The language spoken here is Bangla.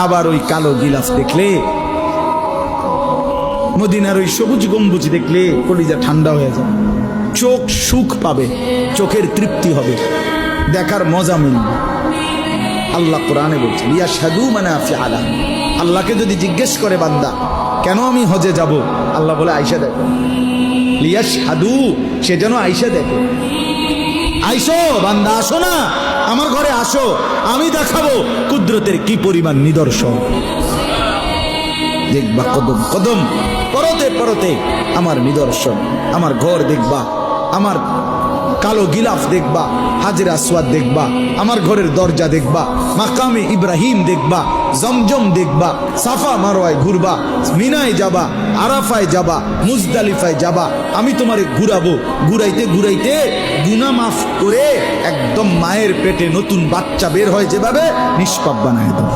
আবার ওই কালো গিলাফ দেখলে, মদিনার ওই সবুজ গম্বুজ দেখলে কলিজা ঠান্ডা হয়ে যাবে, চোখ সুখ পাবে, চোখের তৃপ্তি হবে, দেখার মজা মিলবে। আল্লাহ কোরআনে বলছে লিয়াশহাদু মানাফিআ লাহুম। আল্লাহকে যদি জিজ্ঞেস করে বান্দা কেন আমি হজে যাব, আল্লাহ বলে আয়েশা দেখো, লিয়াশহাদু, সে যেন আয়েশা দেখে। আইসো বান্দা, আসো না আমার ঘরে, আসো, আমি দেখাবো কুদরতের কি পরিমাণ নিদর্শন। দেখবা কদম কদম, পরতে পরতে আমার নিদর্শন, আমার ঘর দেখবা, আমার কালো গিলাফ দেখবা, হাজরে আসওয়াদ দেখবা, আমার ঘরের দরজা দেখবা, মাকামে ইব্রাহিম দেখবা, জমজম দেখবা, সাফা মারওয়ায় ঘুরবা, মিনায় যাবা, আরাফায় যাবা, মুজদালিফায় যাবা, আমি তোমারে ঘুরাবো, ঘুরাইতে ঘুরাইতে গুনাহ মাফ করে একদম মায়ের পেটে নতুন বাচ্চা বের হয় যেভাবে, নিষ্পাপ বানায় দেবো।